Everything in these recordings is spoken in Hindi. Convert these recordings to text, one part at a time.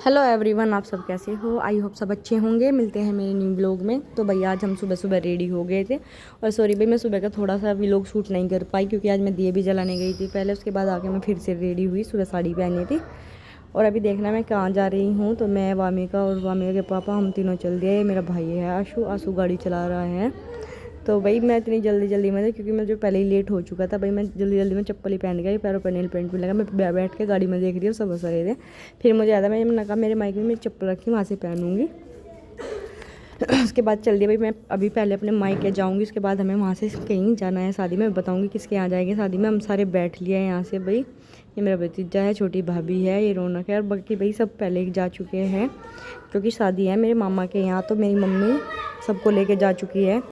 हेलो एवरीवन, आप सब कैसे हो। आई होप सब अच्छे होंगे। मिलते हैं मेरे न्यू ब्लॉग में। तो भैया आज हम सुबह सुबह रेडी हो गए थे। और सॉरी भाई, मैं सुबह का थोड़ा सा व्लॉग शूट नहीं कर पाई क्योंकि आज मैं दिए भी जलाने गई थी पहले। उसके बाद आके मैं फिर से रेडी हुई, सुबह साड़ी पहनी थी। और अभी देखना मैं कहाँ जा रही हूँ। तो मैं, वामिका और वामिका के पापा, हम तीनों चल दिए। ये मेरा भाई है आशु। आशु गाड़ी चला रहा है। तो भाई मैं इतनी जल्दी जल्दी में थी क्योंकि मैं जो पहले ही लेट हो चुका था। भाई मैं जल्दी जल्दी में चप्पल ही पहन गई, पैरों पर नेल पेंट भी लगा। मैं बैठ के गाड़ी में देख रही हूँ, सब हंस रहे थे। फिर मुझे याद है, मैंने कहा मेरे माइक में मेरी चप्पल रखी, वहाँ से पहनूंगी। उसके बाद चल दिया भाई। मैं अभी पहले अपने माइके जाऊँगी, उसके बाद हमें वहाँ से कहीं जाना है शादी में। बताऊँगी किसके यहाँ जाएंगे शादी में। हम सारे बैठ लिए हैं यहाँ से भाई। ये मेरा भतीजा है, छोटी भाभी है, ये रौनक है, और बाकी भाई सब पहले ही जा चुके हैं क्योंकि शादी है मेरे मामा के यहाँ। तो मेरी मम्मी सबको लेके जा चुकी है।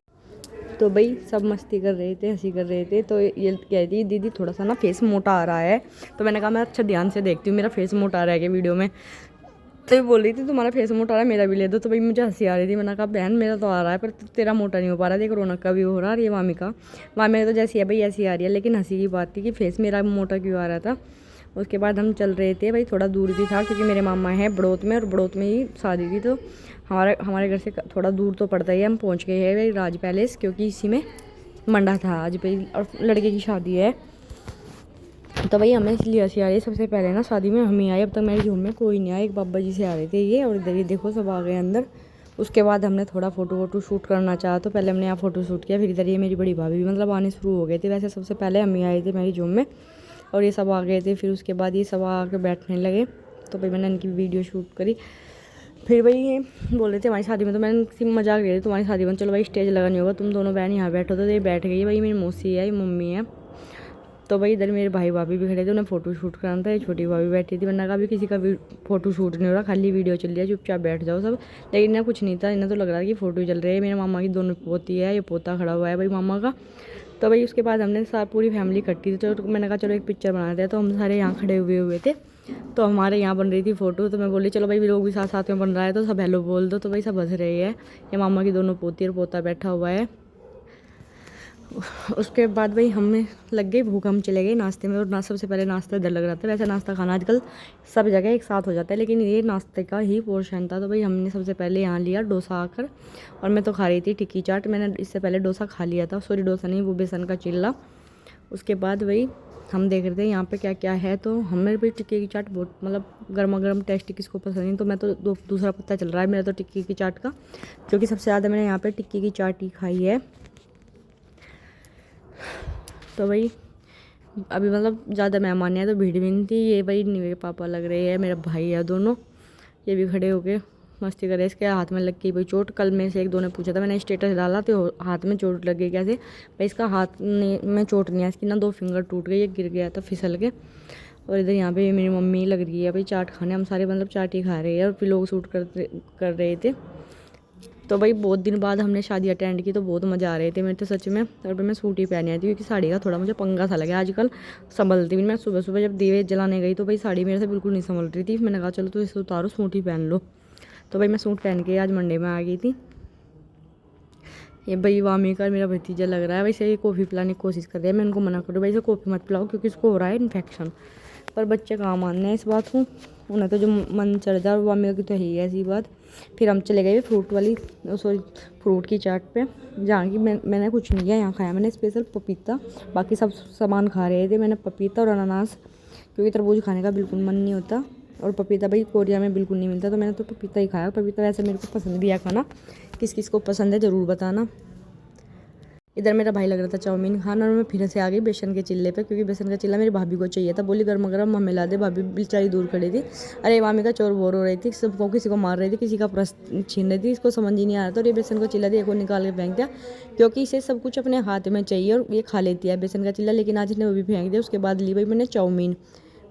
तो भाई सब मस्ती कर रहे थे, हंसी कर रहे थे। तो ये कह रही थी दीदी थोड़ा सा ना फेस मोटा आ रहा है। तो मैंने कहा मैं अच्छा ध्यान से देखती हूँ मेरा फेस मोटा आ रहा है क्या वीडियो में। तो ये बोल रही थी तुम्हारा फेस मोटा आ रहा है, मेरा भी ले दो। तो भाई मुझे हंसी आ रही थी। मैंने कहा बहन मेरा तो आ रहा है पर तेरा मोटा नहीं हो पा रहा। देख रौनक का भी हो रहा है, ये मामी तो जैसी है भाई ऐसी आ रही है। लेकिन हंसी की बात थी कि फेस मेरा मोटा क्यों आ रहा था। उसके बाद हम चल रहे थे भाई। थोड़ा दूर भी था क्योंकि मेरे मामा है बड़ौत में, और बड़ौत में ही शादी थी। तो हमारे घर से थोड़ा दूर तो पड़ता ही है। हम पहुँच गए हैं भाई राज पैलेस, क्योंकि इसी में मंडा था आज भाई, और लड़के की शादी है। तो भाई हमें इसलिए हंसी आ रही है। सबसे पहले ना शादी में हम ही आए, अब तक मेरे रूम में कोई नहीं आया। एक बाबा जी से आ रहे थे ये, और इधर ही देखो सब आ गए अंदर। उसके बाद हमने थोड़ा फोटो शूट करना चाहा, तो पहले हमने यहाँ फोटो शूट किया। फिर इधर ये मेरी बड़ी भाभी भी मतलब आने शुरू हो गए थे। वैसे सबसे पहले हम ही आए थे मेरी रूम में, और ये सब आ गए थे। फिर उसके बाद ये सब आके बैठने लगे। तो भाई मैंने इनकी वीडियो शूट करी। फिर भाई ये बोल रहे थे हमारी शादी में, तो मैंने मजाक ले रही तुम्हारी शादी में चलो भाई स्टेज लगा नहीं होगा, तुम दोनों बहन यहाँ बैठो। तो ये बैठ गई भाई। मेरी मौसी है, ये मम्मी है। तो भाई इधर मेरे भाई भाभी भी खड़े थे, उन्हें फ़ोटो शूट कराना था। ये छोटी भाभी बैठी थी। मैंने कहा अभी किसी का भी फ़ोटो शूट नहीं हो रहा, खाली वीडियो चल रही है, चुपचाप बैठ जाओ सब। लेकिन इन्हें कुछ नहीं था, इन्हें तो लग रहा है कि फ़ोटो चल रही है। मेरे मामा की दोनों पोती है, ये पोता खड़ा हुआ है भाई मामा का। तो भाई उसके बाद हमने पूरी फैमिली इकट्ठी थी। तो मैंने कहा चलो एक पिक्चर बनाते हैं। तो हम सारे यहाँ खड़े हुए थे। तो हमारे यहाँ बन रही थी फ़ोटो। तो मैं बोली चलो भाई लोग भी साथ साथ में बन रहा है तो सब हेलो बोल दो। तो भाई सब हंस रहे हैं। ये मामा की दोनों पोती और पोता बैठा हुआ है। उसके बाद भाई हमें लग गई भूख, हम चले गए नाश्ते में। और सबसे पहले नाश्ता इधर लग रहा था। वैसे नाश्ता खाना आजकल सब जगह एक साथ हो जाता है, लेकिन ये नाश्ते का ही पोर्शन था। तो भाई हमने सबसे पहले यहाँ लिया डोसा आकर, और मैं तो खा रही थी टिक्की चाट। मैंने इससे पहले डोसा खा लिया था, सॉरी डोसा नहीं, वो बेसन का चिल्ला। उसके बाद भाई हम देख रहे थे यहाँ पे क्या क्या है। तो हमें भी टिक्की की चाट बहुत मतलब गर्मा गर्म टेस्टी किसको पसंद नहीं। तो मैं तो दूसरा पत्ता चल रहा है मेरा तो टिक्की की चाट का, क्योंकि सबसे ज़्यादा मैंने यहाँ पे टिक्की की चाट ही खाई है। तो भाई अभी मतलब ज़्यादा मेहमान है तो भीड़ भी नहीं थी। ये भाई नीवे के पापा लग रहे हैं, मेरा भाई है दोनों, ये भी खड़े होके मस्ती कर रहे। इसके हाथ में लग गई भाई चोट। कल में से एक दो ने पूछा था, मैंने स्टेटस डाला तो हाथ में चोट लग गई कैसे। भाई इसका हाथ में चोट नहीं है, इसकी ना 2 फिंगर टूट गई, ये गिर गया था फिसल के। और इधर यहाँ पे मेरी मम्मी लग रही है भाई चाट खाने। हम सारे मतलब चाट ही खा रहे हैं और फिर लोग शूट कर रहे थे। तो भाई बहुत दिन बाद हमने शादी अटेंड की, तो बहुत मज़ा आ रहे थे मेरे तो सच में। और फिर मैं सूट ही पहनी आई थी क्योंकि साड़ी का थोड़ा मुझे पंगा सा लगा आजकल, संभलती भी। मैं सुबह सुबह जब दिए जलाने गई तो भाई साड़ी मेरे से बिल्कुल नहीं संभल रही थी। मैंने कहा चलो तो इसे उतारो, सूट ही पहन लो। तो भाई मैं सूट पहन के आज मंडे में आ गई थी। ये भाई वामी का मेरा भतीजा लग रहा है। वैसे ये कॉफ़ी पिलाने की कोशिश कर रहे हैं, मैं उनको मना करूँ भाई इसे कॉफ़ी मत पिलाओ क्योंकि इसको हो रहा है इन्फेक्शन। पर बच्चे कहाँ मानने हैं इस बात को, उन्हें तो जो मन चढ़ जाए। और वामी की तो है ही ऐसी बात। फिर हम चले गए फ्रूट वाली, सॉरी फ्रूट की चाट पे, जहाँ की मैंने कुछ नहीं किया। यहाँ खाया मैंने स्पेशल पपीता, बाकी सब सामान खा रहे थे। मैंने पपीता और अनानास, क्योंकि तरबूज खाने का बिल्कुल मन नहीं होता, और पपीता भाई कोरिया में बिल्कुल नहीं मिलता। तो मैंने तो पपीता ही खाया। पपीता वैसे मेरे को पसंद भी है खाना, किस किस को पसंद है ज़रूर बताना। इधर मेरा भाई लग रहा था चाउमीन खाना, और मैं फिर से आ गई बेसन के चिल्ले पे, क्योंकि बेसन का चिल्ला मेरी भाभी को चाहिए था। बोली गर्मा गर्म हमें ला दे। भाभी बेचारी दूर खड़ी थी। अरे मामी का चोर बोर हो रही थी, सबको किसी को मार रही थी, किसी का पर्स छीन रही थी। इसको समझ ही नहीं आ रहा था। और ये बेसन का चिल्ला देखो निकाल के फेंक दिया, क्योंकि इसे सब कुछ अपने हाथ में चाहिए और ये खा लेती है बेसन का चिल्ला। लेकिन आज इसने वो भी फेंक दिया। उसके बाद ली भाई मैंने चाउमीन।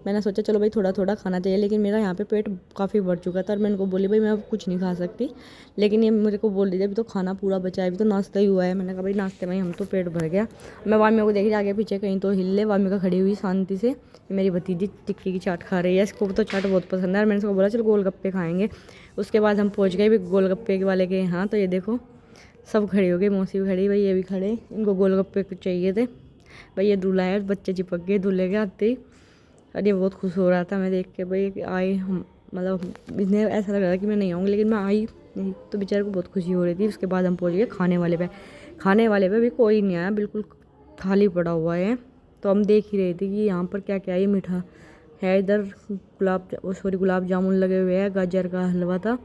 मैंने सोचा चलो भाई थोड़ा थोड़ा खाना चाहिए, लेकिन मेरा यहाँ पे पेट काफ़ी भर चुका था। और मैं इनको बोली भाई मैं अब कुछ नहीं खा सकती, लेकिन ये मेरे को बोल रही थी अभी तो खाना पूरा बचा है, अभी तो नाश्ता ही हुआ है। मैंने कहा भाई नाश्ते में ही हम तो पेट भर गया। मैं वामिया को देख रही आगे पीछे कहीं तो हिले। वामिया का खड़ी हुई शांति से। मेरी भतीजी टिक्की की चाट खा रही है, इसको तो चाट बहुत पसंद है। और मैंने इसको बोला चलो गोलगप्पे खाएंगे। उसके बाद हम पहुँच गए भी गोलगप्पे वाले के यहाँ। तो ये देखो सब खड़े हो गए, मौसी भी खड़ी, भाई ये भी खड़े, इनको गोलगप्पे चाहिए थे। भाई ये दूल्हा है, बच्चे चिपक गए दूल्हे के आते ही। अरे बहुत खुश हो रहा था मैं देख के भाई आए हम मतलब इन्हें ऐसा लग रहा था कि मैं नहीं आऊँगी, लेकिन मैं आई नहीं। तो बेचारे को बहुत खुशी हो रही थी। उसके बाद हम पहुँच गए खाने वाले पे। खाने वाले पे भी कोई नहीं आया, बिल्कुल खाली पड़ा हुआ है। तो हम देख ही रहे थे कि यहाँ पर क्या क्या है। मीठा है, इधर गुलाब जामुन लगे हुए हैं, गाजर का हलवा था,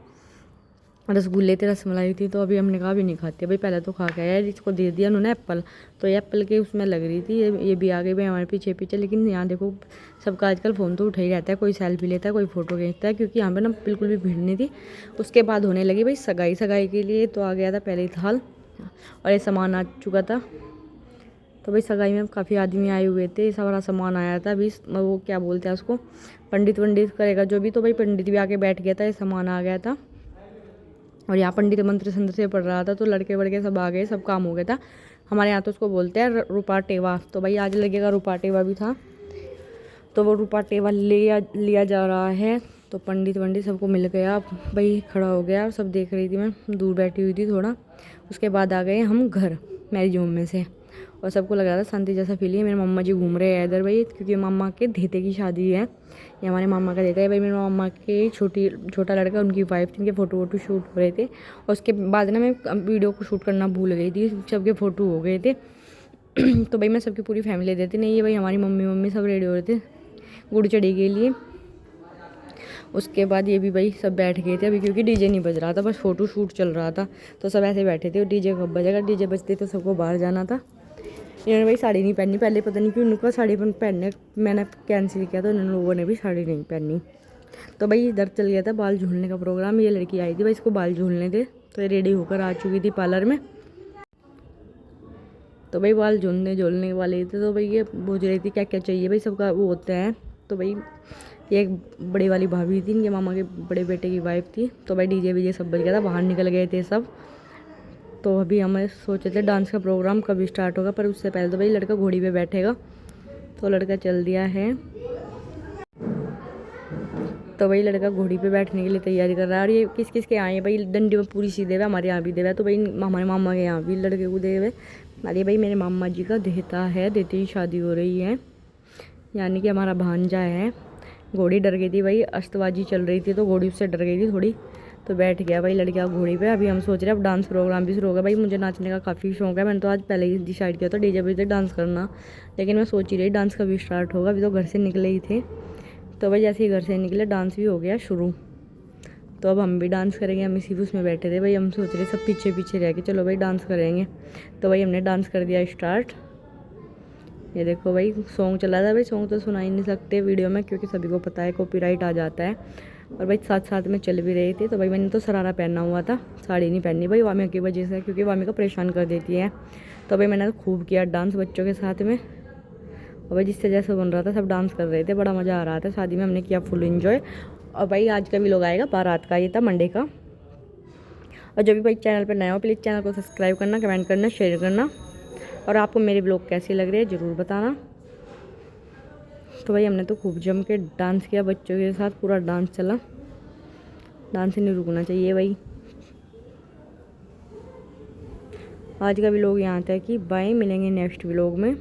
रसगुल्ले थे, रसमलाई थी। तो अभी हमने कहा अभी नहीं खाते भाई, पहले तो खा के आया। इसको दे दिया उन्होंने एप्पल, तो ये एप्पल के उसमें लग रही थी। ये भी आ गई भाई हमारे पीछे पीछे। लेकिन यहाँ देखो सबका आजकल फ़ोन तो उठा ही रहता है, कोई सेल्फी लेता है, कोई फ़ोटो खींचता है, क्योंकि यहाँ पर ना बिल्कुल भी भीड़ नहीं थी। उसके बाद होने लगी भाई सगाई के लिए। तो आ गया था पहले ही थाल और ये सामान आ चुका था। तो भाई सगाई में काफ़ी आदमी आए हुए थे, सारा सामान आया था। अभी वो क्या बोलते हैं उसको, पंडित करेगा जो भी। तो भाई पंडित भी आके बैठ गया था, ये सामान आ गया था। और यहाँ पंडित मंत्र संत्र से पढ़ रहा था। तो लड़के वड़के सब आ गए, सब काम हो गया था। हमारे यहाँ तो उसको बोलते हैं रूपा टेवा। तो भाई आज लड़के का रूपा टेवा भी था, तो वो रूपा टेवा लिया जा रहा है। तो पंडित सबको मिल गया भाई, खड़ा हो गया। सब देख रही थी, मैं दूर बैठी हुई थी थोड़ा। उसके बाद आ गए हम घर मैरिज होम में से, और सबको लग रहा था शांति जैसा फील है। मेरे मम्मा जी घूम रहे हैं इधर भाई, क्योंकि मामा के धेते की शादी है। ये हमारे मामा का देता है भाई। मेरे मामा के छोटा लड़का, उनकी वाइफ थी, इनके फ़ोटो शूट हो रहे थे। और उसके बाद ना मैं वीडियो को शूट करना भूल गई थी, सबके फ़ोटो हो गए थे। तो भाई मैं सबकी पूरी फैमिली देती नहीं है भाई। हमारी मम्मी सब रेडी हो रहे थे गुड़ चढ़ी के लिए। उसके बाद ये भी भाई सब बैठ गए थे अभी, क्योंकि डीजे नहीं बज रहा था, बस फ़ोटो शूट चल रहा था। तो सब ऐसे बैठे थे। और डीजे कब बजेगा, डीजे बजते तो सबको बाहर जाना था। इन्होंने भाई साड़ी नहीं पहनी, पहले पता नहीं क्यों उनको साड़ी पहनने मैंने कैंसिल किया, तो इन लोगों ने भी साड़ी नहीं पहनी। तो भाई इधर चल गया था बाल झूलने का प्रोग्राम। ये लड़की आई थी भाई, इसको बाल झूलने थे। तो ये रेडी होकर आ चुकी थी पार्लर में। तो भाई बाल झूलने वाले थे। तो भाई ये पूछ रही थी क्या क्या चाहिए भाई, सबका वो होता है। तो भाई ये एक बड़ी वाली भाभी थी, इनके मामा के बड़े बेटे की वाइफ थी। तो भाई डीजे वीजे सब बज गया था, बाहर निकल गए थे सब। तो अभी हमें सोचे थे डांस का प्रोग्राम कभी स्टार्ट होगा, पर उससे पहले तो भाई लड़का घोड़ी पे बैठेगा। तो लड़का चल दिया है। तो भाई लड़का घोड़ी पे बैठने के लिए तैयारी कर रहा है। और ये किस किस के आए हैं भाई, डंडी में पूरी सी देवे, हमारे यहाँ भी देवे। तो भाई हमारे मामा के यहाँ भी लड़के को देवे। अरे भाई मेरे मामा जी का देता है, देते ही शादी हो रही है, यानी कि हमारा भांजा है। घोड़ी डर गई थी भाई, अस्तबाजी चल रही थी, तो घोड़ी उससे डर गई थी थोड़ी। तो बैठ गया भाई लड़का घोड़ी पे। अभी हम सोच रहे हैं अब डांस प्रोग्राम भी शुरू होगा। भाई मुझे नाचने का काफ़ी शौक है, मैंने तो आज पहले ही डिसाइड किया था डीजे पे डांस करना। लेकिन मैं सोच ही रही डांस कभी स्टार्ट होगा, अभी तो घर से निकले ही थे। तो भाई जैसे ही घर से निकले डांस भी हो गया शुरू। तो अब हम भी डांस करेंगे। हम इसी उसमें बैठे थे भाई, हम सोच रहे सब पीछे पीछे रह के चलो भाई डांस करेंगे। तो भाई हमने डांस कर दिया स्टार्ट। ये देखो भाई सॉन्ग चला था। भाई सॉन्ग तो सुना ही नहीं सकते वीडियो में, क्योंकि सभी को पता है कॉपीराइट आ जाता है। और भाई साथ साथ में चल भी रही थी। तो भाई मैंने तो शरारा पहना हुआ था, साड़ी नहीं पहनी भाई वामी की वजह से, क्योंकि वामी को परेशान कर देती है। तो भाई मैंने तो खूब किया डांस बच्चों के साथ में। और भाई जिससे जैसे बन रहा था सब डांस कर रहे थे, बड़ा मज़ा आ रहा था। शादी में हमने किया फुल इन्जॉय। और भाई आज का भी लोग आएगा बारात का, ये था मंडे का। और जो भी भाई चैनल पर नया हो प्लीज़ चैनल को सब्सक्राइब करना, कमेंट करना, शेयर करना। और आपको मेरे ब्लॉग कैसे लग रहे हैं ज़रूर बताना। तो भाई हमने तो खूब जम के डांस किया बच्चों के साथ, पूरा डांस चला। डांस ही नहीं रुकना चाहिए भाई। आज का व्लॉग यहाँ तक कि बाय, मिलेंगे नेक्स्ट व्लॉग में।